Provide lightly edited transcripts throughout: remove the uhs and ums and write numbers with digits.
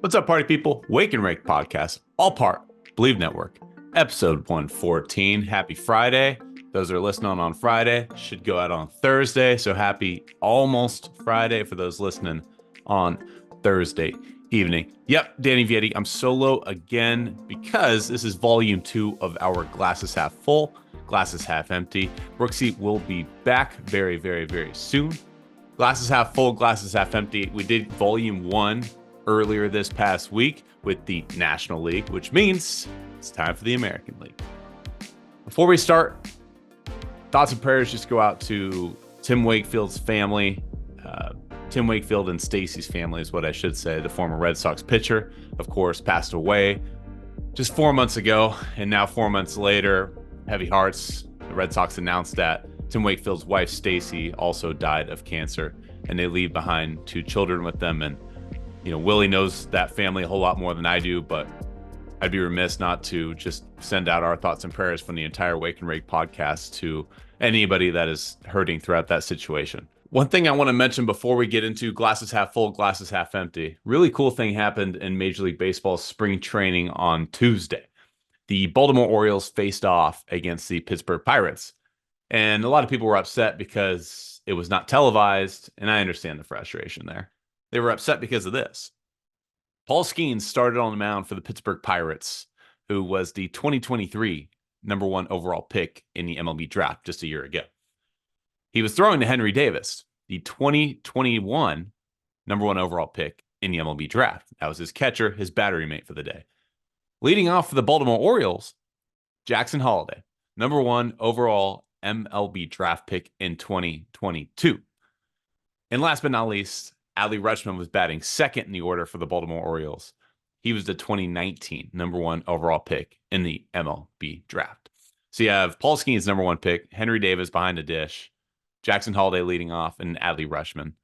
What's up, party people? Wake and Rake Podcast, all part Believe Network, episode 114. Happy Friday. Those that are listening on Friday should go out on Thursday. So happy almost Friday for those listening on Thursday evening. Yep, Danny Vietti. I'm solo again because this is volume 2 of our Glasses Half Full, Glasses Half Empty. Brooksy will be back very, very, very soon. Glasses Half Full, Glasses Half Empty. We did volume 1 earlier this past week with the National League, which means it's time for the American League. Before we start, thoughts and prayers just go out to Tim Wakefield's family. Tim Wakefield and Stacy's family is what I should say. The former Red Sox pitcher, of course, passed away just 4 months ago. And now 4 months later, heavy hearts, the Red Sox announced that Tim Wakefield's wife, Stacy, also died of cancer. And they leave behind 2 children with them. And you know, Willie knows that family a whole lot more than I do, but I'd be remiss not to just send out our thoughts and prayers from the entire Wake and Rake podcast to anybody that is hurting throughout that situation. One thing I want to mention before we get into Glasses Half Full, Glasses Half Empty, really cool thing happened in Major League Baseball spring training on Tuesday. The Baltimore Orioles faced off against the Pittsburgh Pirates, and a lot of people were upset because it was not televised, and I understand the frustration there. They were upset because of this. Paul Skeens started on the mound for the Pittsburgh Pirates, who was the 2023 number 1 overall pick in the MLB draft just a year ago. He was throwing to Henry Davis, the 2021 number 1 overall pick in the MLB draft. That was his catcher, his battery mate for the day. Leading off for the Baltimore Orioles, Jackson Holliday, number 1 overall MLB draft pick in 2022. And last but not least, Adley Rutschman was batting second in the order for the Baltimore Orioles. He was the 2019 number 1 overall pick in the MLB draft. So you have Paul Skeens, number 1 pick, Henry Davis behind the dish, Jackson Holliday leading off, and Adley Rutschman,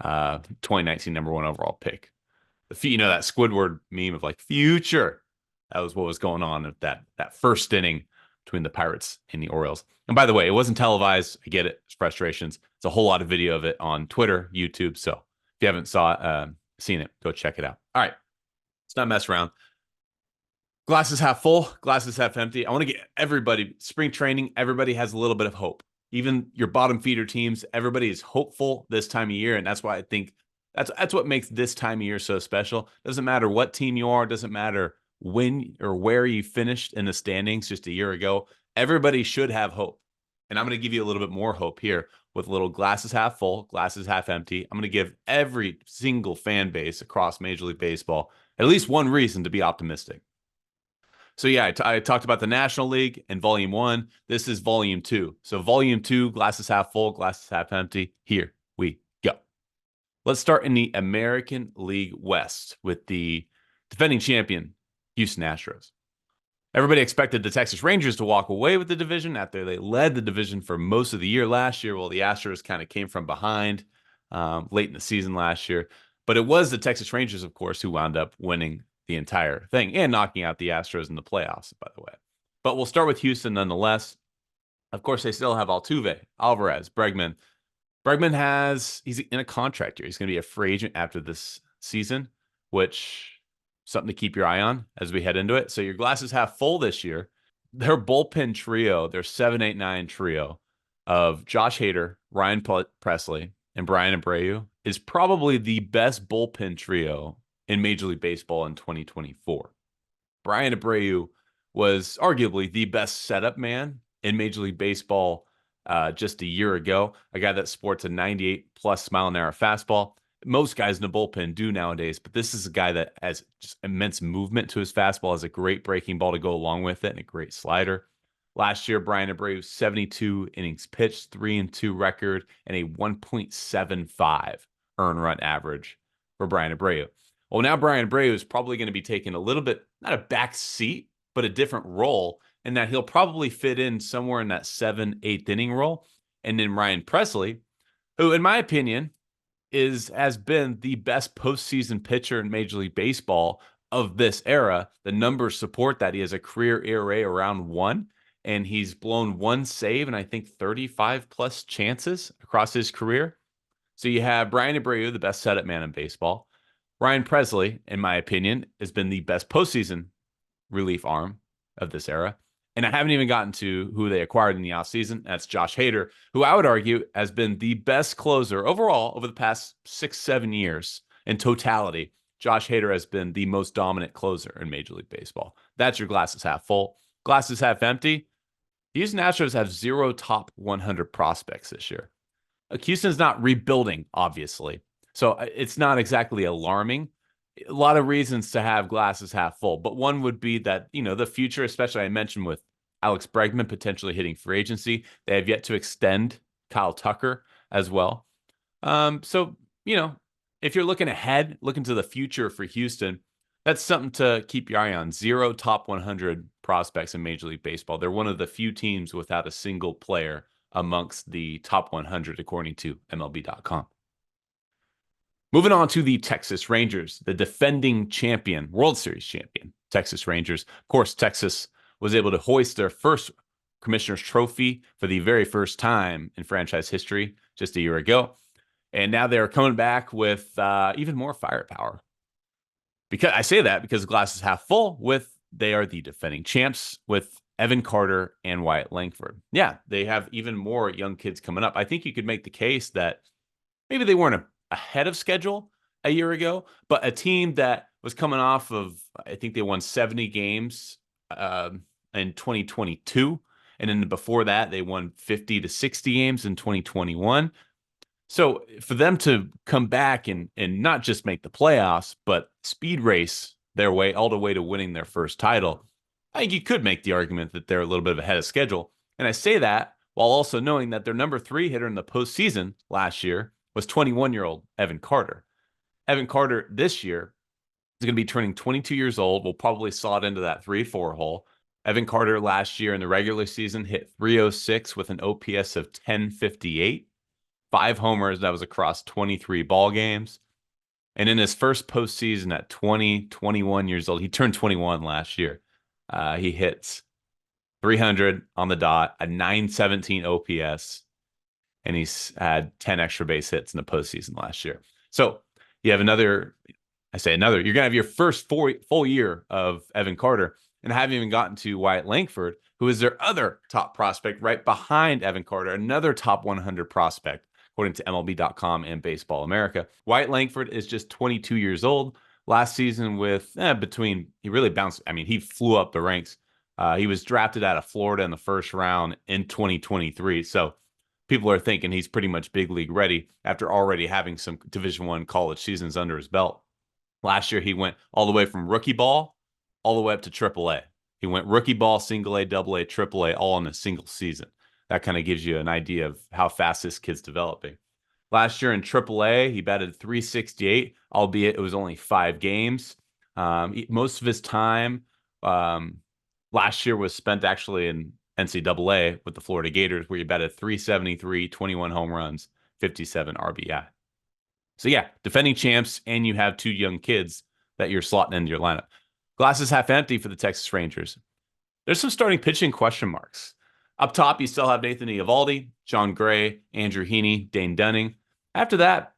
2019 number 1 overall pick. You know, that Squidward meme of like future. That was what was going on at that first inning between the Pirates and the Orioles. And by the way, it wasn't televised. I get it. It's frustrations. It's a whole lot of video of it on Twitter, YouTube. So if you haven't seen it, go check it out. All right. Let's not mess around. Glasses half full, glasses half empty. I want to get everybody, spring training, everybody has a little bit of hope. Even your bottom feeder teams, everybody is hopeful this time of year. And that's why I think that's what makes this time of year so special. Doesn't matter what team you are. Doesn't matter when or where you finished in the standings just a year ago. Everybody should have hope. And I'm going to give you a little bit more hope here with little glasses half full, glasses half empty. I'm going to give every single fan base across Major League Baseball at least one reason to be optimistic. So yeah, I talked about the National League in volume 1. This is volume 2. So volume 2, glasses half full, glasses half empty. Here we go. Let's start in the American League West with the defending champion, Houston Astros. Everybody expected the Texas Rangers to walk away with the division after they led the division for most of the year last year. Well, the Astros kind of came from behind late in the season last year. But it was the Texas Rangers, of course, who wound up winning the entire thing and knocking out the Astros in the playoffs, by the way. But we'll start with Houston nonetheless. Of course, they still have Altuve, Alvarez, Bregman. He's in a contract here. He's going to be a free agent after this season, which something to keep your eye on as we head into it. So your glass is half full this year. Their bullpen trio, their 7-8-9 trio of Josh Hader, Ryan Presley, and Brian Abreu is probably the best bullpen trio in Major League Baseball in 2024. Brian Abreu was arguably the best setup man in Major League Baseball just a year ago, a guy that sports a 98-plus mile-an-hour fastball. Most guys in the bullpen do nowadays, but this is a guy that has just immense movement to his fastball, has a great breaking ball to go along with it, and a great slider. Last year, Brian Abreu, 72 innings pitched, 3-2 record, and a 1.75 earned run average for Brian Abreu. Well, now Brian Abreu is probably going to be taking a little bit, not a back seat, but a different role, in that he'll probably fit in somewhere in that 7-8 inning role. And then Ryan Presley, who, in my opinion, has been the best postseason pitcher in Major League Baseball of this era. The numbers support that. He has a career ERA around 1, and he's blown 1 save and I think 35-plus chances across his career. So you have Brian Abreu, the best setup man in baseball. Ryan Presley, in my opinion, has been the best postseason relief arm of this era. And I haven't even gotten to who they acquired in the offseason. That's Josh Hader, who I would argue has been the best closer overall over the past 6-7 years in totality. Josh Hader has been the most dominant closer in Major League Baseball. That's your glasses half full. Glasses half empty. The Houston Astros have 0 top 100 prospects this year. Houston's not rebuilding, obviously. So it's not exactly alarming. A lot of reasons to have glasses half full, but one would be that, the future, especially I mentioned with Alex Bregman potentially hitting free agency. They have yet to extend Kyle Tucker as well. So, if you're looking ahead, looking to the future for Houston, that's something to keep your eye on. 0 top 100 prospects in Major League Baseball. They're one of the few teams without a single player amongst the top 100, according to MLB.com. Moving on to the Texas Rangers, the defending champion, World Series champion, Texas Rangers. Of course, Texas was able to hoist their first Commissioner's Trophy for the very first time in franchise history just a year ago. And now they're coming back with even more firepower. Because I say that because the glass is half full they are the defending champs with Evan Carter and Wyatt Langford. Yeah, they have even more young kids coming up. I think you could make the case that maybe they weren't ahead of schedule a year ago, but a team that was coming off of, I think they won 70 games in 2022. And then before that, they won 50 to 60 games in 2021. So for them to come back and not just make the playoffs, but speed race their way all the way to winning their first title, I think you could make the argument that they're a little bit ahead of schedule. And I say that while also knowing that their number 3 hitter in the postseason last year was 21-year-old Evan Carter. Evan Carter this year is going to be turning 22 years old. We'll probably slot into that 3-4 hole. Evan Carter last year in the regular season hit .306 with an OPS of 1058. 5 homers. That was across 23 ball games. And in his first postseason at 21 years old, he turned 21 last year. He hits 300 on the dot, a 917 OPS, and he's had 10 extra base hits in the postseason last year. So you have you're going to have your first full year of Evan Carter, and I haven't even gotten to Wyatt Langford, who is their other top prospect right behind Evan Carter, another top 100 prospect, according to MLB.com and Baseball America. Wyatt Langford is just 22 years old. Last season he really bounced. I mean, he flew up the ranks. He was drafted out of Florida in the first round in 2023. So people are thinking he's pretty much big league ready after already having some Division I college seasons under his belt. Last year, he went all the way from rookie ball all the way up to AAA. He went rookie ball, single A, double A, AAA, all in a single season. That kind of gives you an idea of how fast this kid's developing. Last year in AAA, he batted .368, albeit it was only 5 games. Most of his time last year was spent actually in NCAA with the Florida Gators, where he batted .373, 21 home runs, 57 RBI. So yeah, defending champs, and you have 2 young kids that you're slotting into your lineup. Glass is half empty for the Texas Rangers. There's some starting pitching question marks. Up top, you still have Nathan Eovaldi, John Gray, Andrew Heaney, Dane Dunning. After that,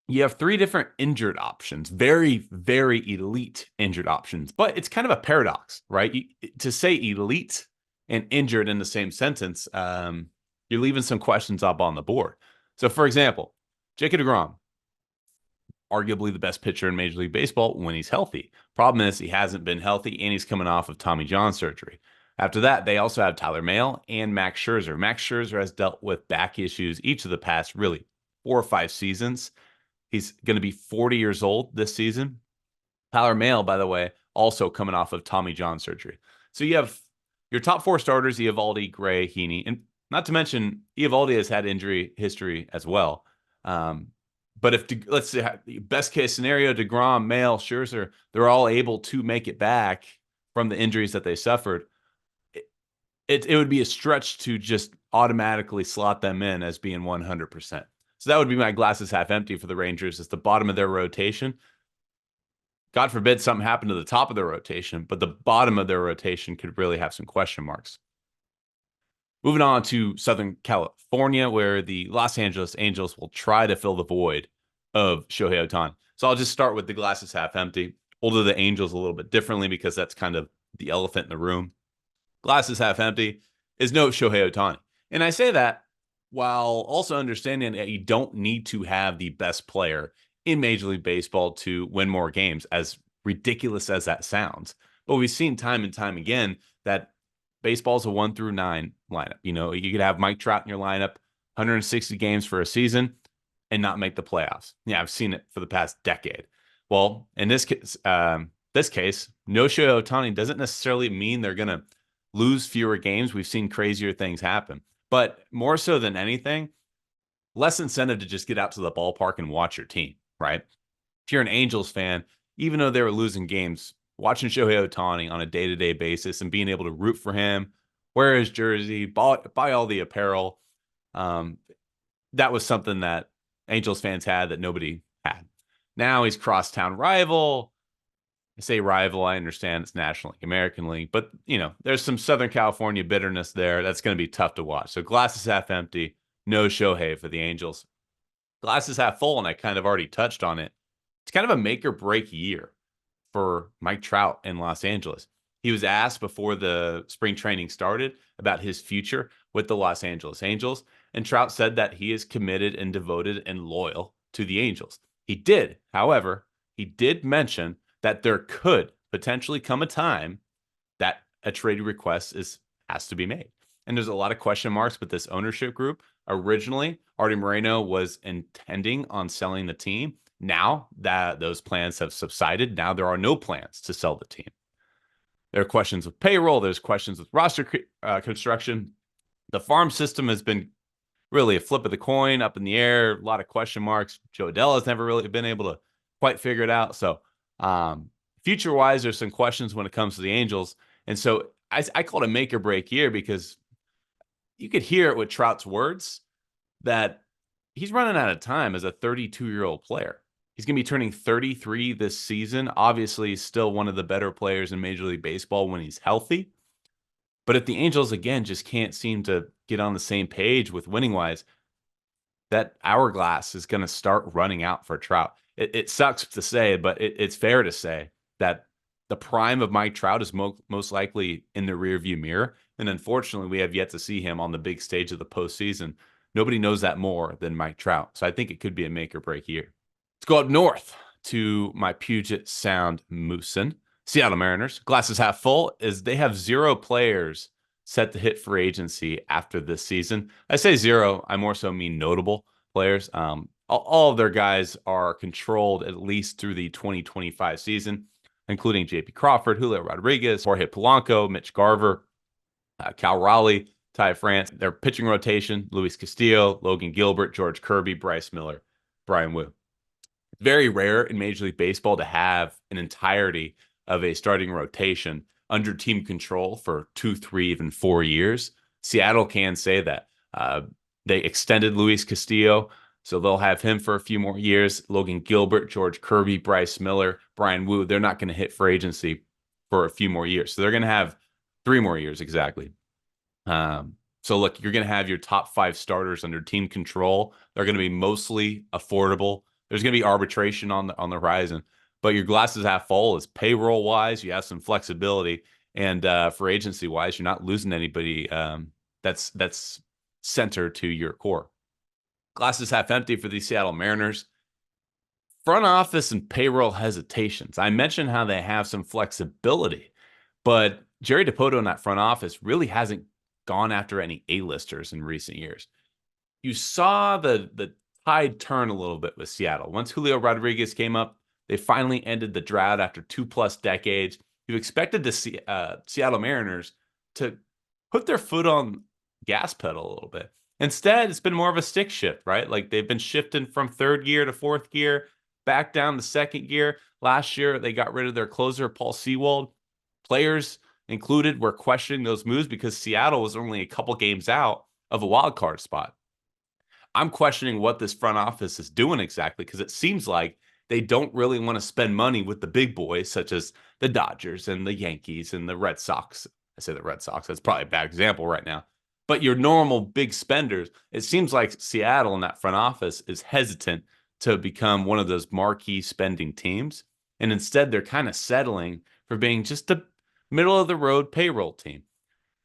you have 3 different injured options, very, very elite injured options. But it's kind of a paradox, right? To say elite and injured in the same sentence, you're leaving some questions up on the board. So, for example, Jacob deGrom, arguably the best pitcher in Major League Baseball when he's healthy. Problem is he hasn't been healthy, and he's coming off of Tommy John surgery. After that, they also have Tyler Mahle and Max Scherzer. Max Scherzer has dealt with back issues each of the past, really, 4 or 5 seasons. He's going to be 40 years old this season. Tyler Mahle, by the way, also coming off of Tommy John surgery. So you have your top 4 starters, Eovaldi, Gray, Heaney, and not to mention Eovaldi has had injury history as well. But let's say best case scenario, deGrom, Mahle, Scherzer, they're all able to make it back from the injuries that they suffered. It would be a stretch to just automatically slot them in as being 100%. So that would be my glasses half empty for the Rangers. It's the bottom of their rotation. God forbid something happened to the top of their rotation, but the bottom of their rotation could really have some question marks. Moving on to Southern California, where the Los Angeles Angels will try to fill the void of Shohei Ohtani. So I'll just start with the glass is half empty. We'll do the Angels a little bit differently because that's kind of the elephant in the room. Glass is half empty is no Shohei Ohtani. And I say that while also understanding that you don't need to have the best player in Major League Baseball to win more games, as ridiculous as that sounds. But we've seen time and time again that baseball's a 1-9 lineup. You could have Mike Trout in your lineup, 160 games for a season, and not make the playoffs. Yeah, I've seen it for the past decade. Well, in this case, no Shohei Ohtani doesn't necessarily mean they're going to lose fewer games. We've seen crazier things happen. But more so than anything, less incentive to just get out to the ballpark and watch your team, right? If you're an Angels fan, even though they were losing games, watching Shohei Ohtani on a day-to-day basis and being able to root for him, wear his jersey, buy all the apparel, that was something that Angels fans had that nobody had. Now he's crosstown rival. I say rival, I understand it's National League, American League, but there's some Southern California bitterness there. That's going to be tough to watch. So glass is half empty. No Shohei for the Angels. Glass is half full, and I kind of already touched on it. It's kind of a make or break year for Mike Trout in Los Angeles. He was asked before the spring training started about his future with the Los Angeles Angels, and Trout said that he is committed and devoted and loyal to the Angels. He did, however, mention that there could potentially come a time that a trade request has to be made. And there's a lot of question marks with this ownership group. Originally, Artie Moreno was intending on selling the team. Now that those plans have subsided, now there are no plans to sell the team. There are questions with payroll. There's questions with roster construction. The farm system has been really a flip of the coin, up in the air, a lot of question marks. Joe Adell has never really been able to quite figure it out. So future-wise, there's some questions when it comes to the Angels. And so I call it a make or break year because you could hear it with Trout's words that he's running out of time as a 32-year-old player. He's going to be turning 33 this season. Obviously, he's still one of the better players in Major League Baseball when he's healthy. But if the Angels, again, just can't seem to get on the same page with winning-wise, that hourglass is going to start running out for Trout. It sucks to say, but it's fair to say that the prime of Mike Trout is most likely in the rearview mirror. And unfortunately, we have yet to see him on the big stage of the postseason. Nobody knows that more than Mike Trout. So I think it could be a make or break year. Let's go up north to my Puget Sound Moosin. Seattle Mariners. Glass is half full as they have 0 players set to hit free agency after this season. I say 0. I more so mean notable players. All of their guys are controlled at least through the 2025 season, including J.P. Crawford, Julio Rodriguez, Jorge Polanco, Mitch Garver, Cal Raleigh, Ty France. Their pitching rotation, Luis Castillo, Logan Gilbert, George Kirby, Bryce Miller, Brian Wu. Very rare in Major League Baseball to have an entirety of a starting rotation under team control for 2, 3, even 4 years. Seattle can say that. They extended Luis Castillo, so they'll have him for a few more years. Logan Gilbert, George Kirby, Bryce Miller, Brian Wu, they're not going to hit free agency for a few more years. So they're going to have 3 more years exactly. So look, you're going to have your top 5 starters under team control. They're going to be mostly affordable. There's going to be arbitration on the horizon. But your glass is half full is payroll-wise. You have some flexibility. And for agency-wise, you're not losing anybody that's center to your core. Glass is half empty for the Seattle Mariners. Front office and payroll hesitations. I mentioned how they have some flexibility, but Jerry Dipoto in that front office really hasn't gone after any A-listers in recent years. You saw the tide turn a little bit with Seattle. Once Julio Rodriguez came up, they finally ended the drought after 2+ decades. You expected the Seattle Mariners to put their foot on gas pedal a little bit. Instead, it's been more of a stick shift, right? Like they've been shifting from 3rd gear to 4th gear, back down to 2nd gear. Last year, they got rid of their closer, Paul Sewald. Players included were questioning those moves because Seattle was only a couple games out of a wild card spot. I'm questioning what this front office is doing exactly because it seems like they don't really want to spend money with the big boys, such as the Dodgers and the Yankees and the Red Sox. I say the Red Sox. That's probably a bad example right now. But your normal big spenders, it seems like Seattle in that front office is hesitant to become one of those marquee spending teams. And instead, they're kind of settling for being just a middle of the road payroll team.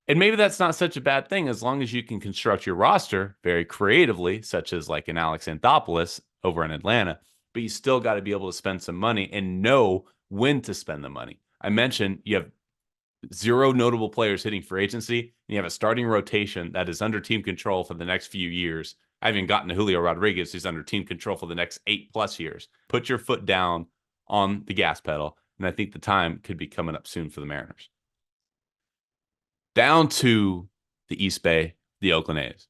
And maybe that's not such a bad thing as long as you can construct your roster very creatively, such as like an Alex Anthopoulos over in Atlanta. But you still got to be able to spend some money and know when to spend the money. I mentioned you have 0 notable players hitting free agency, and you have a starting rotation that is under team control for the next few years. I haven't gotten to Julio Rodriguez, who's under team control for the next 8+ years. Put your foot down on the gas pedal, and I think the time could be coming up soon for the Mariners. Down to the East Bay, the Oakland A's.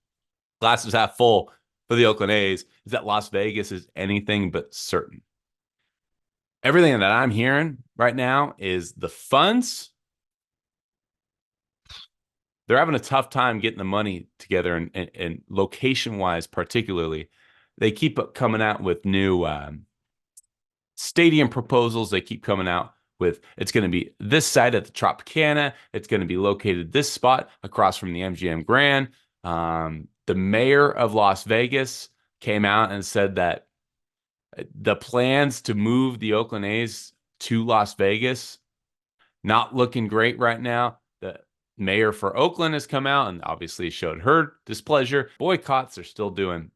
Glass is half full for the Oakland A's is that Las Vegas is anything but certain. Everything that I'm hearing right now is the funds, they're having a tough time getting the money together, and location-wise particularly. They keep coming out with new stadium proposals. They keep coming out with, it's going to be this site at the Tropicana. It's going to be located this spot across from the MGM Grand. The mayor of Las Vegas came out and said that the plans to move the Oakland A's to Las Vegas, not looking great right now. The mayor for Oakland has come out and obviously showed her displeasure. Boycotts are still doing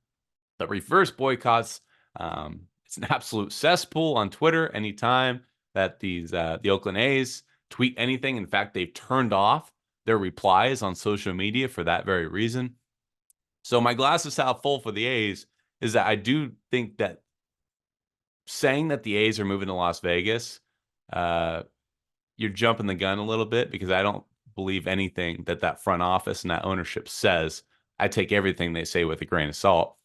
the reverse boycotts. It's an absolute cesspool on Twitter anytime that the Oakland A's tweet anything. In fact, they've turned off their replies on social media for that very reason. So my glass is half full for the A's is that I do think that saying that the A's are moving to Las Vegas, you're jumping the gun a little bit, because I don't believe anything that front office and that ownership says. I take everything they say with a grain of salt.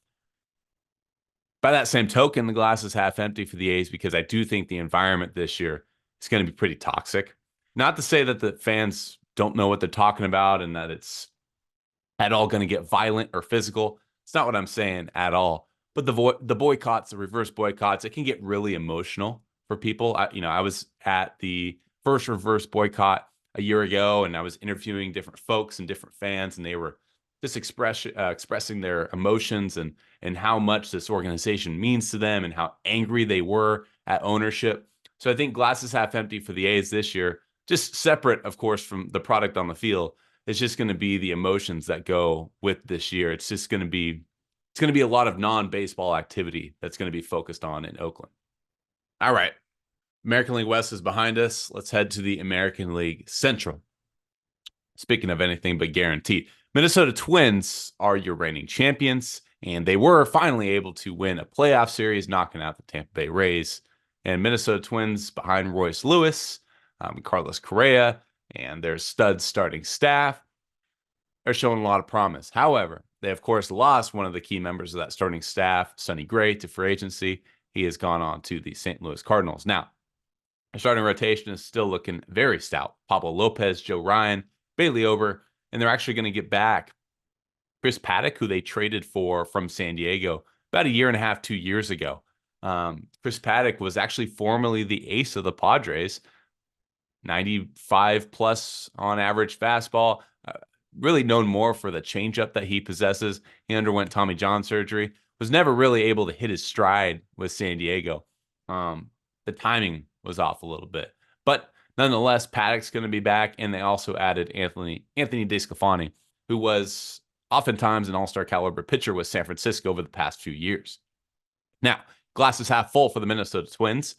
By that same token, the glass is half empty for the A's, because I do think the environment this year is going to be pretty toxic. Not to say that the fans don't know what they're talking about and that it's at all going to get violent or physical. It's not what I'm saying at all. But the boycotts, the reverse boycotts, it can get really emotional for people. I was at the first reverse boycott a year ago, and I was interviewing different folks and different fans, and they were just expressing their emotions and how much this organization means to them and how angry they were at ownership. So I think glass is half empty for the A's this year, just separate, of course, from the product on the field. It's just going to be the emotions that go with this year. It's going to be a lot of non-baseball activity that's going to be focused on in Oakland. All right. American League West is behind us. Let's head to the American League Central. Speaking of anything but guaranteed, Minnesota Twins are your reigning champions, and they were finally able to win a playoff series, knocking out the Tampa Bay Rays. And Minnesota Twins behind Royce Lewis, Carlos Correa, and their stud starting staff are showing a lot of promise. However, they, of course, lost one of the key members of that starting staff, Sonny Gray, to free agency. He has gone on to the St. Louis Cardinals. Now, our starting rotation is still looking very stout. Pablo Lopez, Joe Ryan, Bailey Ober, and they're actually going to get back Chris Paddock, who they traded for from San Diego about 1.5 years, 2 years ago. Chris Paddock was actually formerly the ace of the Padres, 95 plus on average fastball, really known more for the changeup that he possesses. He underwent Tommy John surgery, was never really able to hit his stride with San Diego. The timing was off a little bit, but nonetheless, Paddock's going to be back, and they also added Anthony DeSclafani, who was oftentimes an all-star caliber pitcher with San Francisco over the past few years. Now, glass is half full for the Minnesota Twins.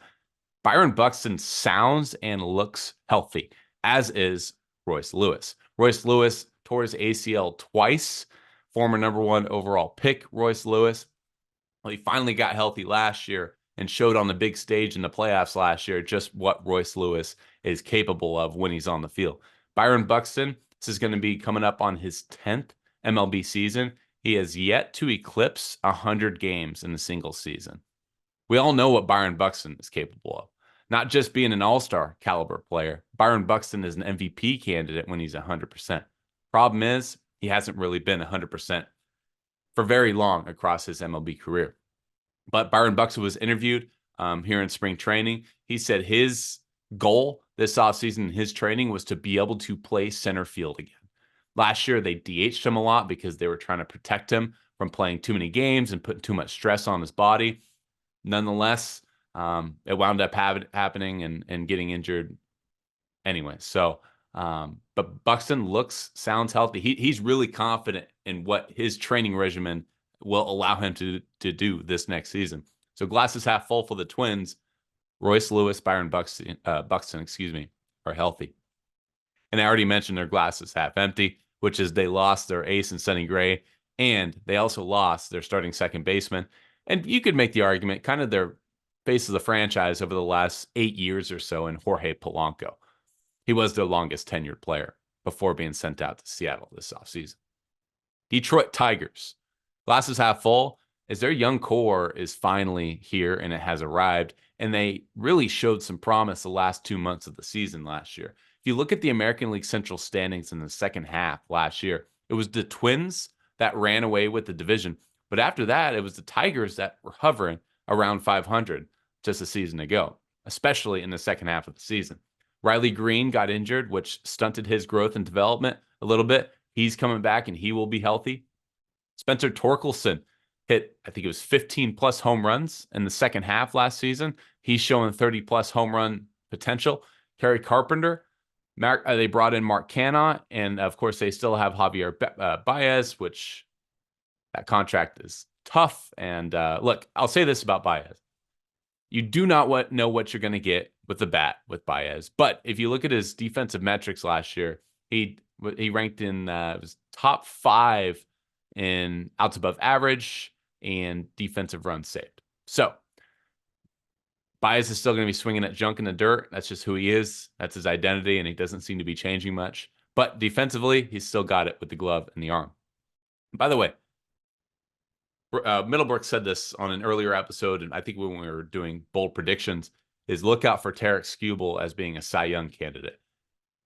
Byron Buxton sounds and looks healthy, as is Royce Lewis. Royce Lewis tore his ACL twice. Former #1 overall pick, Royce Lewis. Well, he finally got healthy last year and showed on the big stage in the playoffs last year just what Royce Lewis is capable of when he's on the field. Byron Buxton, this is going to be coming up on his 10th MLB season. He has yet to eclipse 100 games in a single season. We all know what Byron Buxton is capable of. Not just being an all-star caliber player, Byron Buxton is an MVP candidate when he's 100%. Problem is, he hasn't really been 100% for very long across his MLB career. But Byron Buxton was interviewed here in spring training. He said his goal this offseason, his training, was to be able to play center field again. Last year, they DH'd him a lot because they were trying to protect him from playing too many games and putting too much stress on his body. Nonetheless, it wound up happening and getting injured anyway. So, but Buxton sounds healthy. He's really confident in what his training regimen will allow him to do this next season. So glass is half full for the Twins. Royce Lewis, Byron Buxton, are healthy. And I already mentioned their glass is half empty, which is they lost their ace in Sonny Gray, and they also lost their starting second baseman. And you could make the argument, kind of their face of the franchise over the last 8 years or so in Jorge Polanco. He was their longest tenured player before being sent out to Seattle this offseason. Detroit Tigers. Glass is half full as their young core is finally here and it has arrived. And they really showed some promise the last 2 months of the season last year. If you look at the American League Central standings in the second half last year, it was the Twins that ran away with the division. But after that, it was the Tigers that were hovering around 500 just a season ago, especially in the second half of the season. Riley Green got injured, which stunted his growth and development a little bit. He's coming back and he will be healthy. Spencer Torkelson hit, I think it was 15 plus home runs in the second half last season. He's showing 30 plus home run potential. Kerry Carpenter, they brought in Mark Canha, and of course they still have Javier Baez, which that contract is tough. And look, I'll say this about Baez. You do not know what you're going to get with the bat with Baez. But if you look at his defensive metrics last year, he ranked in was top 5 in outs above average and defensive runs saved. So Baez is still going to be swinging at junk in the dirt. That's just who he is. That's his identity, and he doesn't seem to be changing much. But defensively, he's still got it with the glove and the arm. By the way, Middlebrook said this on an earlier episode, and I think when we were doing bold predictions, is look out for Tarek Skubal as being a Cy Young candidate.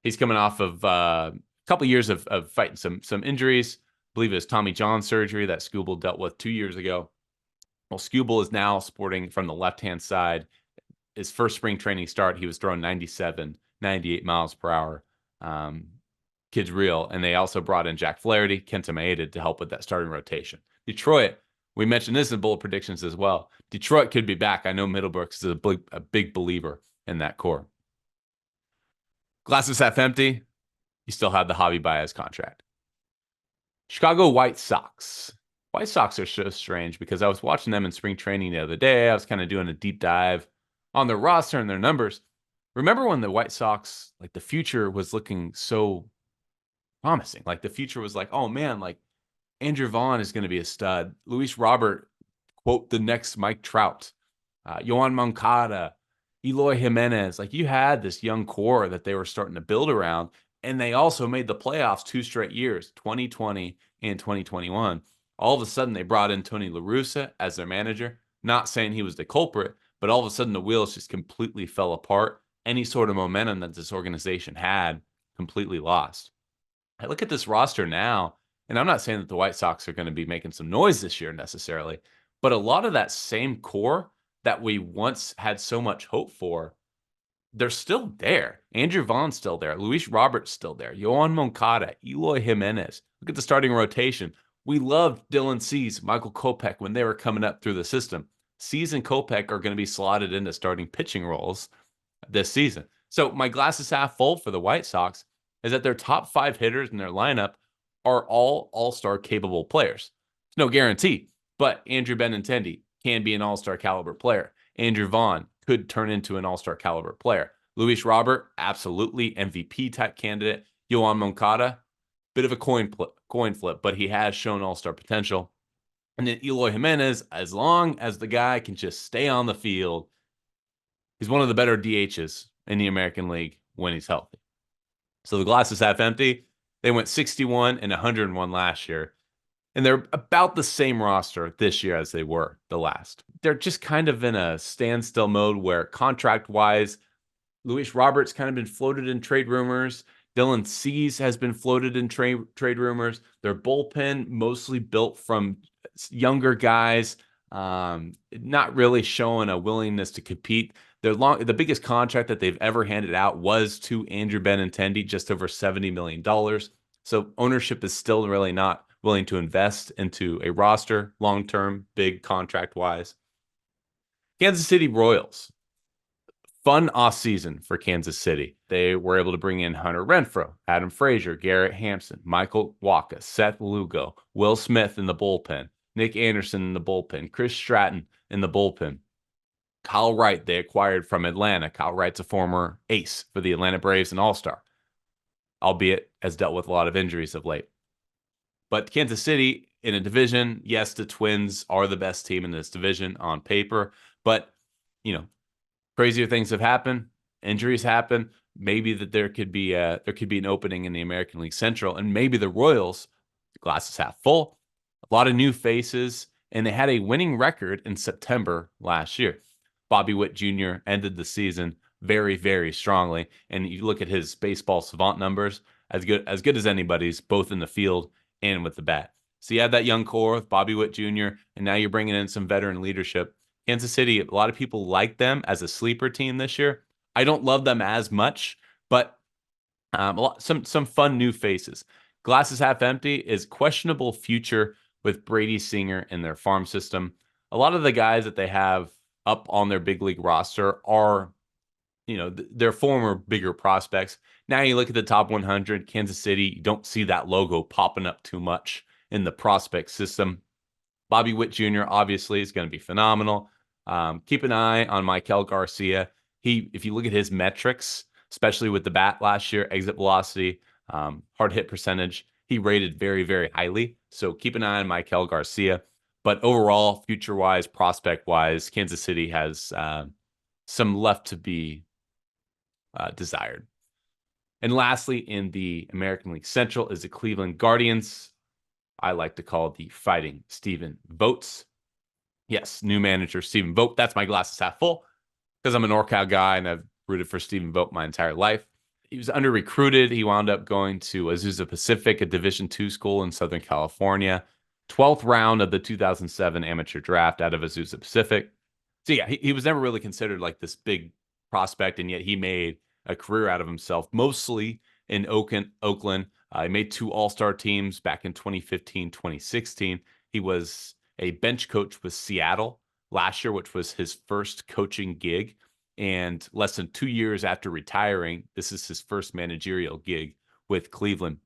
He's coming off of a couple years of fighting some injuries. I believe it was Tommy John surgery that Skubal dealt with 2 years ago. Well, Skubal is now sporting from the left-hand side. His first spring training start, he was throwing 97, 98 miles per hour. Kid's real. And they also brought in Jack Flaherty, Kenta Maeda to help with that starting rotation. Detroit, we mentioned this in bold predictions as well. Detroit could be back. I know Middlebrooks is a big believer in that core. Glass is half empty. You still have the Javi Baez contract. Chicago White Sox. White Sox are so strange because I was watching them in spring training the other day. I was kind of doing a deep dive on their roster and their numbers. Remember when the White Sox, like the future was looking so promising. Like the future was like, oh man, like Andrew Vaughn is going to be a stud. Luis Robert, quote, the next Mike Trout. Yoan Moncada, Eloy Jimenez. Like you had this young core that they were starting to build around. And they also made the playoffs 2 straight years, 2020 and 2021. All of a sudden, they brought in Tony La Russa as their manager. Not saying he was the culprit, but all of a sudden, the wheels just completely fell apart. Any sort of momentum that this organization had completely lost. I look at this roster now, and I'm not saying that the White Sox are going to be making some noise this year necessarily, but a lot of that same core that we once had so much hope for, they're still there. Andrew Vaughn's still there. Luis Robert's still there. Yoan Moncada, Eloy Jimenez. Look at the starting rotation. We loved Dylan Cease, Michael Kopech when they were coming up through the system. Cease and Kopech are going to be slotted into starting pitching roles this season. So my glass is half full for the White Sox is that their top 5 hitters in their lineup are all all-star capable players. It's no guarantee, but Andrew Benintendi can be an all-star caliber player. Andrew Vaughn could turn into an all-star caliber player. Luis Robert, absolutely MVP type candidate. Yoan Moncada, bit of a coin flip, but he has shown all-star potential. And then Eloy Jimenez, as long as the guy can just stay on the field, he's one of the better DHs in the American League when he's healthy. So the glass is half empty. They went 61 and 101 last year. And they're about the same roster this year as they were the last. They're just kind of in a standstill mode where contract-wise, Luis Roberts kind of been floated in trade rumors. Dylan Cease has been floated in trade rumors. Their bullpen mostly built from younger guys, not really showing a willingness to compete. The biggest contract that they've ever handed out was to Andrew Benintendi, just over $70 million. So ownership is still really not willing to invest into a roster long-term, big contract-wise. Kansas City Royals. Fun offseason for Kansas City. They were able to bring in Hunter Renfroe, Adam Frazier, Garrett Hampson, Michael Wacha, Seth Lugo, Will Smith in the bullpen, Nick Anderson in the bullpen, Chris Stratton in the bullpen. Kyle Wright, they acquired from Atlanta. Kyle Wright's a former ace for the Atlanta Braves and All-Star, albeit has dealt with a lot of injuries of late. But Kansas City in a division, yes, the Twins are the best team in this division on paper, but, crazier things have happened. Injuries happen. Maybe that there could be an opening in the American League Central, and maybe the Royals, the glass is half full, a lot of new faces, and they had a winning record in September last year. Bobby Witt Jr. ended the season very, very strongly, and you look at his baseball savant numbers, as good as anybody's, both in the field and with the bat. So you had that young core with Bobby Witt Jr., and now you're bringing in some veteran leadership. Kansas City, a lot of people like them as a sleeper team this year. I don't love them as much, but some fun new faces. Glass is half empty is questionable future with Brady Singer in their farm system. A lot of the guys that they have up on their big league roster are, their former bigger prospects. Now you look at the top 100, Kansas City, you don't see that logo popping up too much in the prospect system. Bobby Witt Jr. obviously is going to be phenomenal. Keep an eye on Michael Garcia. If you look at his metrics, especially with the bat last year, exit velocity, hard hit percentage, he rated very, very highly. So keep an eye on Michael Garcia. But overall, future-wise, prospect-wise, Kansas City has some left to be desired. And lastly, in the American League Central is the Cleveland Guardians. I like to call the Fighting Stephen Votes. Yes, new manager Stephen Vogt. That's my glass is half full because I'm a NorCal guy and I've rooted for Stephen Vogt my entire life. He was under recruited. He wound up going to Azusa Pacific, a Division II school in Southern California. 12th round of the 2007 amateur draft out of Azusa Pacific. So yeah, he was never really considered like this big prospect, and yet he made a career out of himself, mostly in Oakland. He made 2 all-star teams back in 2015, 2016. He was a bench coach with Seattle last year, which was his first coaching gig. And less than 2 years after retiring, this is his first managerial gig with Cleveland.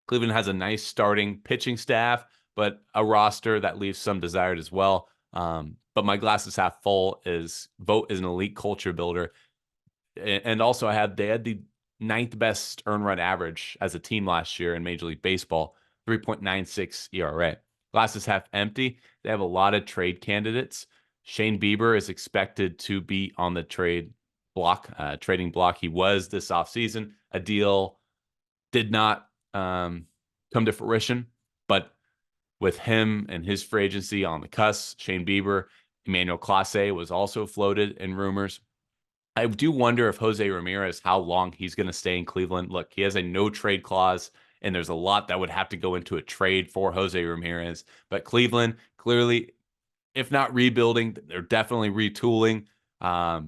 Cleveland has a nice starting pitching staff, but a roster that leaves some desired as well. But my glass is half full is Vogt is an elite culture builder. And also they had the 9th best earned run average as a team last year in Major League Baseball, 3.96 ERA. Glass is half empty. They have a lot of trade candidates. Shane Bieber is expected to be on the trading block. He was this offseason. A deal did not come to fruition, but with him and his free agency on the cusp, Shane Bieber, Emmanuel Clase was also floated in rumors. I do wonder if Jose Ramirez, how long he's going to stay in Cleveland. Look, he has a no trade clause, and there's a lot that would have to go into a trade for Jose Ramirez. But Cleveland, clearly, if not rebuilding, they're definitely retooling. I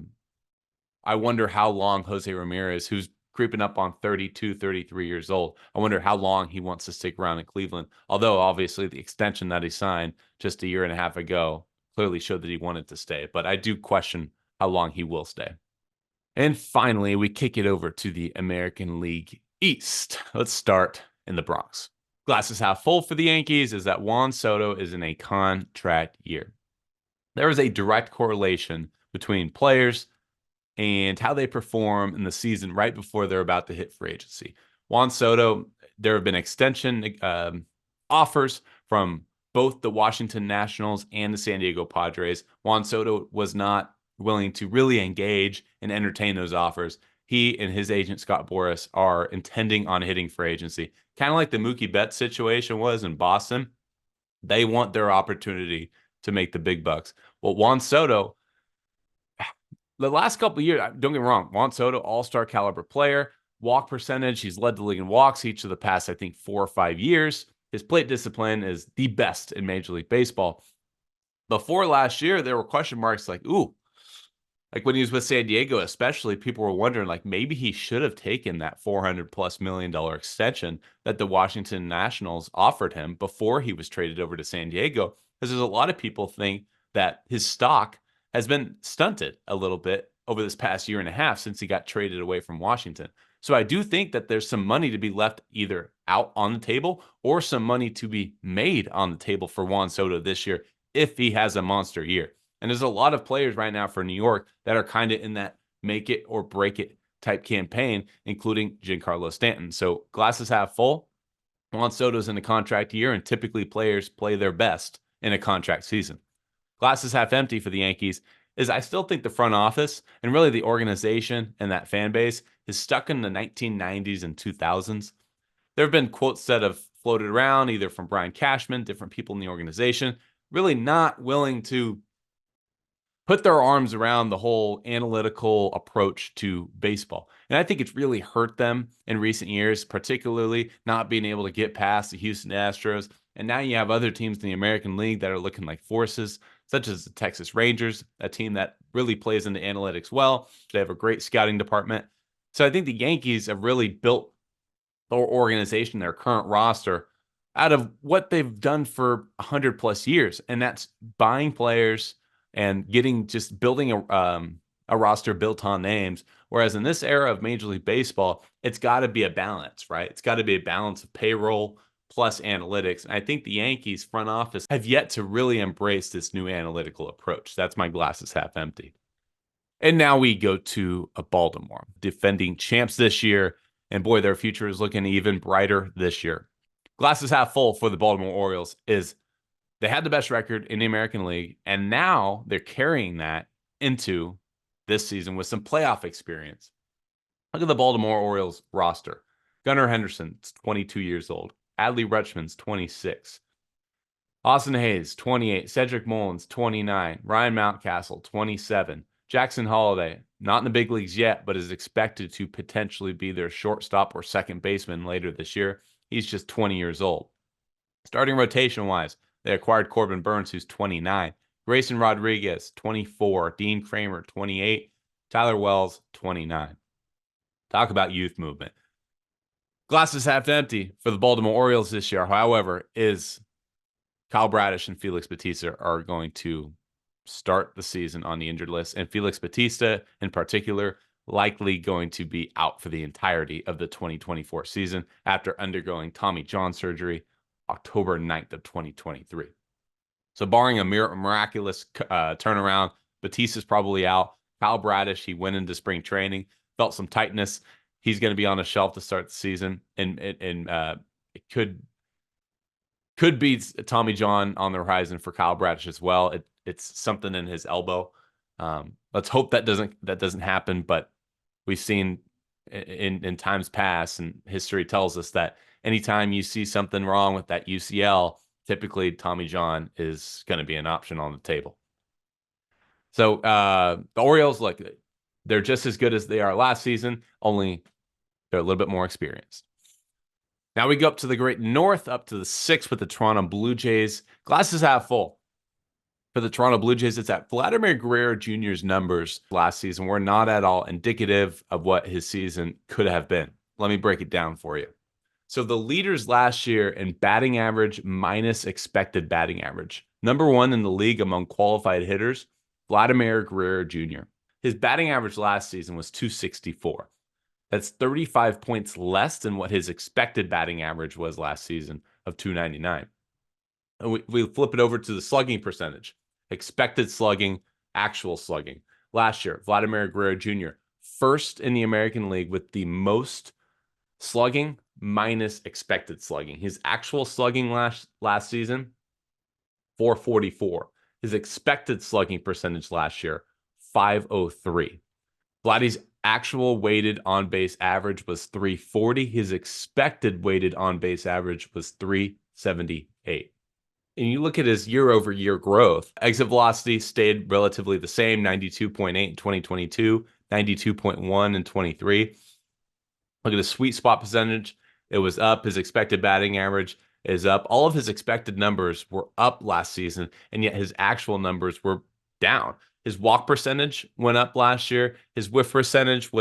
wonder how long Jose Ramirez, who's creeping up on 32, 33 years old, I wonder how long he wants to stick around in Cleveland. Although, obviously, the extension that he signed just a year and a half ago clearly showed that he wanted to stay. But I do question how long he will stay. And finally, we kick it over to the American League East. Let's start in the Bronx. Glass is half full for the Yankees is that Juan Soto is in a contract year. There is a direct correlation between players and how they perform in the season right before they're about to hit free agency. Juan Soto, there have been extension offers from both the Washington Nationals and the San Diego Padres. Juan Soto was not willing to really engage and entertain those offers. He and his agent, Scott Boras, are intending on hitting free agency. Kind of like the Mookie Betts situation was in Boston. They want their opportunity to make the big bucks. Well, Juan Soto, the last couple of years, don't get me wrong, Juan Soto, all-star caliber player, walk percentage, he's led the league in walks each of the past, I think, 4 or 5 years. His plate discipline is the best in Major League Baseball. Before last year, there were question marks like, like when he was with San Diego, especially, people were wondering, like, maybe he should have taken that $400+ million extension that the Washington Nationals offered him before he was traded over to San Diego. Because there's a lot of people think that his stock has been stunted a little bit over this past year and a half since he got traded away from Washington. So I do think that there's some money to be left either out on the table or some money to be made on the table for Juan Soto this year if he has a monster year. And there's a lot of players right now for New York that are kind of in that make it or break it type campaign, including Giancarlo Stanton. So glasses half full. Juan Soto's in a contract year, and typically players play their best in a contract season. Glasses half empty for the Yankees is I still think the front office and really the organization and that fan base is stuck in the 1990s and 2000s. There have been quotes that have floated around either from Brian Cashman, different people in the organization, really not willing to put their arms around the whole analytical approach to baseball. And I think it's really hurt them in recent years, particularly not being able to get past the Houston Astros. And now you have other teams in the American League that are looking like forces, such as the Texas Rangers, a team that really plays into analytics well. They have a great scouting department. So I think the Yankees have really built their organization, their current roster, out of what they've done for 100 plus years. And that's buying players and building a roster built on names. Whereas in this era of Major League Baseball, it's got to be a balance, right? It's got to be a balance of payroll plus analytics. And I think the Yankees front office have yet to really embrace this new analytical approach. That's my glasses half empty. And now we go to Baltimore, defending champs this year. And boy, their future is looking even brighter this year. Glasses half full for the Baltimore Orioles is they had the best record in the American League, and now they're carrying that into this season with some playoff experience. Look at the Baltimore Orioles roster. Gunnar Henderson's 22 years old. Adley Rutschman's 26. Austin Hayes, 28. Cedric Mullins, 29. Ryan Mountcastle, 27. Jackson Holliday, not in the big leagues yet, but is expected to potentially be their shortstop or second baseman later this year. He's just 20 years old. Starting rotation-wise, they acquired Corbin Burns, who's 29. Grayson Rodriguez, 24. Dean Kramer, 28. Tyler Wells, 29. Talk about youth movement. Glasses half empty for the Baltimore Orioles this year, however, is Kyle Bradish and Felix Bautista are going to start the season on the injured list. And Felix Bautista, in particular, likely going to be out for the entirety of the 2024 season after undergoing Tommy John surgery October 9th of 2023. So barring a miraculous turnaround, Batista's probably out. Kyle Bradish, he went into spring training, felt some tightness. He's going to be on a shelf to start the season, and it could be Tommy John on the horizon for Kyle Bradish as well. It's something in his elbow. Let's hope that doesn't happen. But we've seen in times past, and history tells us that anytime you see something wrong with that UCL, typically Tommy John is going to be an option on the table. So the Orioles, look, they're just as good as they are last season, only they're a little bit more experienced. Now we go up to the great north, up to the 6th with the Toronto Blue Jays. Glasses half full. For the Toronto Blue Jays, it's that Vladimir Guerrero Jr.'s numbers last season were not at all indicative of what his season could have been. Let me break it down for you. So the leaders last year in batting average minus expected batting average. Number 1 in the league among qualified hitters, Vladimir Guerrero Jr. His batting average last season was .264. That's 35 points less than what his expected batting average was last season of .299. And we flip it over to the slugging percentage. Expected slugging, actual slugging. Last year, Vladimir Guerrero Jr., first in the American League with the most slugging minus expected slugging. His actual slugging last season, .444. His expected slugging percentage last year, .503. Vladdy's actual weighted on-base average was .340. His expected weighted on-base average was .378. And you look at his year-over-year growth, exit velocity stayed relatively the same, 92.8 in 2022, 92.1 in 23. Look at his sweet spot percentage. It was up. His expected batting average is up. All of his expected numbers were up last season, and yet his actual numbers were down. His walk percentage went up last year. His whiff percentage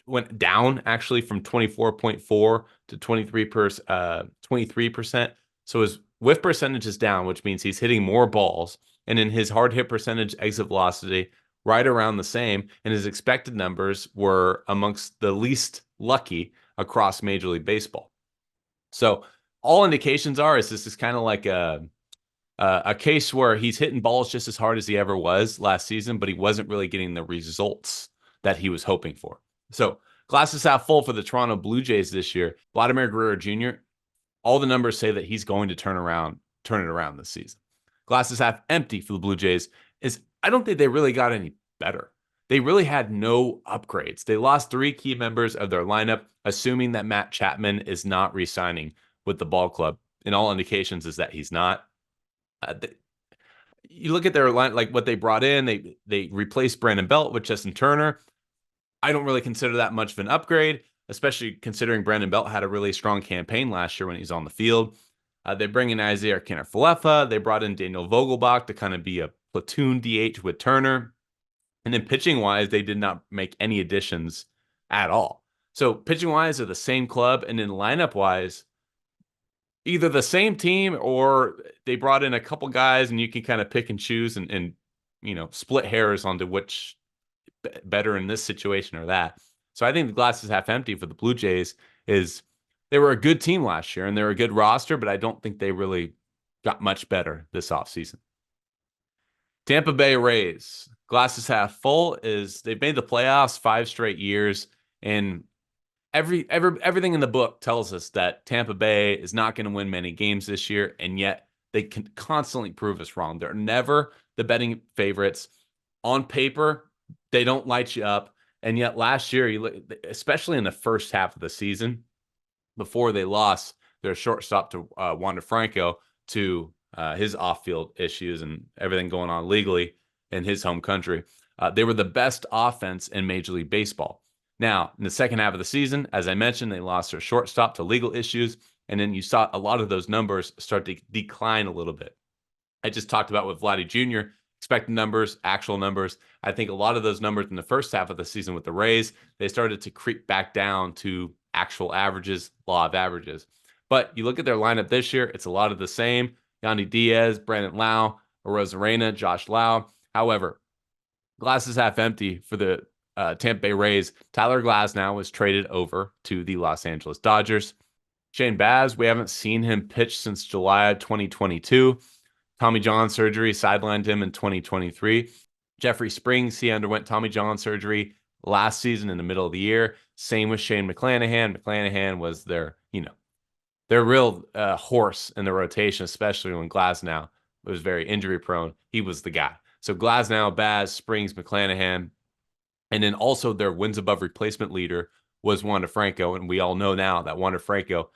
went down actually from 24.4 to 23%. So his whiff percentage is down, which means he's hitting more balls. And in his hard hit percentage, exit velocity, right around the same. And his expected numbers were amongst the least lucky across Major League Baseball. So all indications are is this is kind of like a case where he's hitting balls just as hard as he ever was last season, but he wasn't really getting the results that he was hoping for. So glass is half full for the Toronto Blue Jays this year. Vladimir Guerrero Jr., all the numbers say that he's going to turn it around this season. Glass is half empty for the Blue Jays is I don't think they really got any better. They really had no upgrades. They lost 3 key members of their lineup, assuming that Matt Chapman is not re-signing with the ball club. And all indications is that he's not. You look at their line, like what they brought in, they replaced Brandon Belt with Justin Turner. I don't really consider that much of an upgrade, especially considering Brandon Belt had a really strong campaign last year when he's on the field. They bring in Isaiah Kiner-Falefa. They brought in Daniel Vogelbach to kind of be a platoon DH with Turner. And then pitching-wise, they did not make any additions at all. So pitching-wise, they're the same club. And then lineup-wise, either the same team or they brought in a couple guys and you can kind of pick and choose and split hairs onto which better in this situation or that. So I think the glass is half empty for the Blue Jays is they were a good team last year and they're a good roster, but I don't think they really got much better this offseason. Tampa Bay Rays, glass is half full is they've made the playoffs 5 straight years, and everything in the book tells us that Tampa Bay is not going to win many games this year, and yet they can constantly prove us wrong. They're never the betting favorites. On paper, they don't light you up, and yet last year, especially in the first half of the season, before they lost their shortstop to Wander Franco to his off-field issues and everything going on legally in his home country, they were the best offense in Major League Baseball. Now, in the second half of the season, as I mentioned, they lost their shortstop to legal issues, and then you saw a lot of those numbers start to decline a little bit. I just talked about with Vladdy Jr., expected numbers, actual numbers. I think a lot of those numbers in the first half of the season with the Rays, they started to creep back down to actual averages, law of averages. But you look at their lineup this year, it's a lot of the same. Yandy Diaz, Brandon Lau, Arozarena, Josh Lau. However, glass is half empty for the Tampa Bay Rays. Tyler Glasnow was traded over to the Los Angeles Dodgers. Shane Baz, we haven't seen him pitch since July 2022. Tommy John surgery sidelined him in 2023. Jeffrey Springs, he underwent Tommy John surgery last season in the middle of the year. Same with Shane McClanahan. McClanahan was their real horse in the rotation, especially when Glasnow was very injury prone. He was the guy. So Glasnow, Baz, Springs, McClanahan, and then also their wins above replacement leader was Wander Franco. And we all know now that Wander Franco,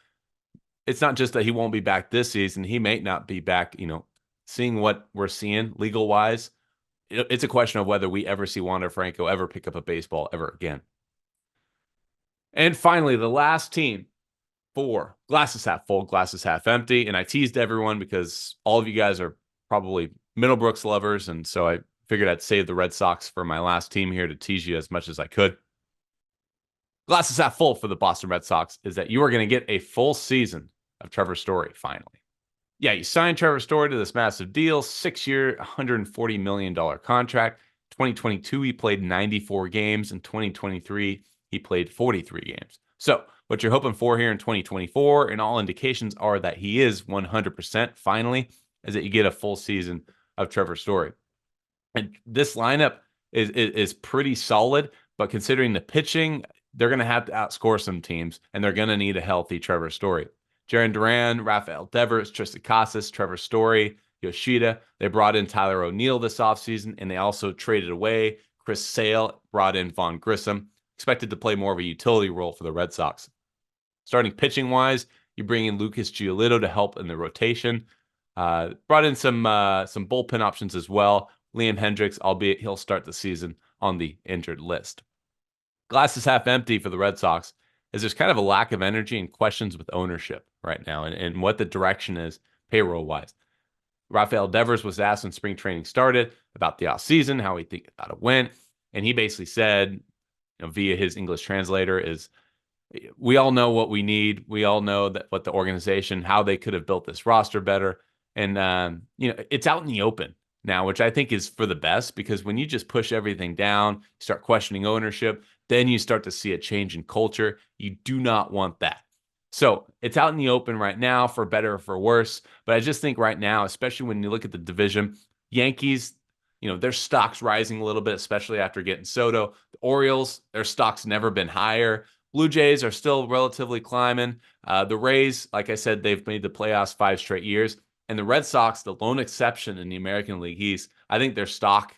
it's not just that he won't be back this season. He may not be back, seeing what we're seeing legal wise. It's a question of whether we ever see Wander Franco ever pick up a baseball ever again. And finally, the last team for glass is half full, glass is half empty. And I teased everyone because all of you guys are probably Middlebrooks lovers. And so I figured I'd save the Red Sox for my last team here to tease you as much as I could. Glass is half full for the Boston Red Sox is that you are going to get a full season of Trevor Story finally. Yeah, you signed Trevor Story to this massive deal, 6-year, $140 million contract. 2022, he played 94 games. In 2023, he played 43 games. So what you're hoping for here in 2024, and all indications are that he is 100% finally, is that you get a full season of Trevor Story. And this lineup is pretty solid, but considering the pitching, they're going to have to outscore some teams, and they're going to need a healthy Trevor Story. Jarren Duran, Rafael Devers, Tristan Casas, Trevor Story, Yoshida. They brought in Tyler O'Neill this offseason, and they also traded away Chris Sale, brought in Vaughn Grissom, expected to play more of a utility role for the Red Sox. Starting pitching-wise, you bring in Lucas Giolito to help in the rotation. Brought in some bullpen options as well. Liam Hendricks, albeit he'll start the season on the injured list. Glass is half empty for the Red Sox, as there's kind of a lack of energy and questions with ownership right now and what the direction is payroll-wise. Rafael Devers was asked when spring training started about the offseason, how he thought it went, and he basically said, via his English translator, is we all know what we need. We all know that what the organization, how they could have built this roster better. And, it's out in the open now, which I think is for the best, because when you just push everything down, start questioning ownership, then you start to see a change in culture. You do not want that. So it's out in the open right now, for better or for worse. But I just think right now, especially when you look at the division, Yankees, their stock's rising a little bit, especially after getting Soto. The Orioles, their stock's never been higher. Blue Jays are still relatively climbing. The Rays, like I said, they've made the playoffs 5 straight years. And the Red Sox, the lone exception in the American League East, I think their stock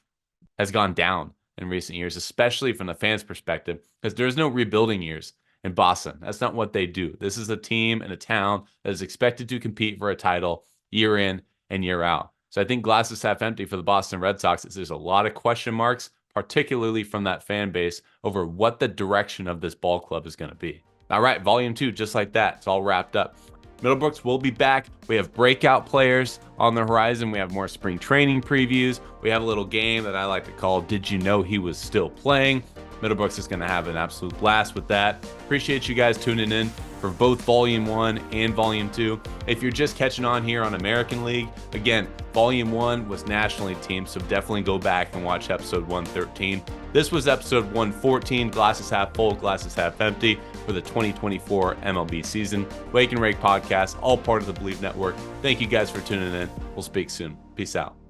has gone down in recent years, especially from the fans' perspective, because there's no rebuilding years in Boston. That's not what they do. This is a team and a town that is expected to compete for a title year in and year out. So I think glass is half empty for the Boston Red Sox. There's a lot of question marks, particularly from that fan base, over what the direction of this ball club is going to be. All right, Volume 2, just like that. It's all wrapped up. Middlebrooks will be back. We have breakout players on the horizon. We have more spring training previews. We have a little game that I like to call Did You Know He Was Still Playing? Middlebrooks is going to have an absolute blast with that. Appreciate you guys tuning in for both Volume 1 and Volume 2. If you're just catching on here on American League, again, Volume 1 was National League team, so definitely go back and watch episode 113. This was episode 114, glass is half full, glass is half empty, for the 2024 MLB season. RAKE Podcast, all part of the Believe Network. Thank you guys for tuning in. We'll speak soon. Peace out.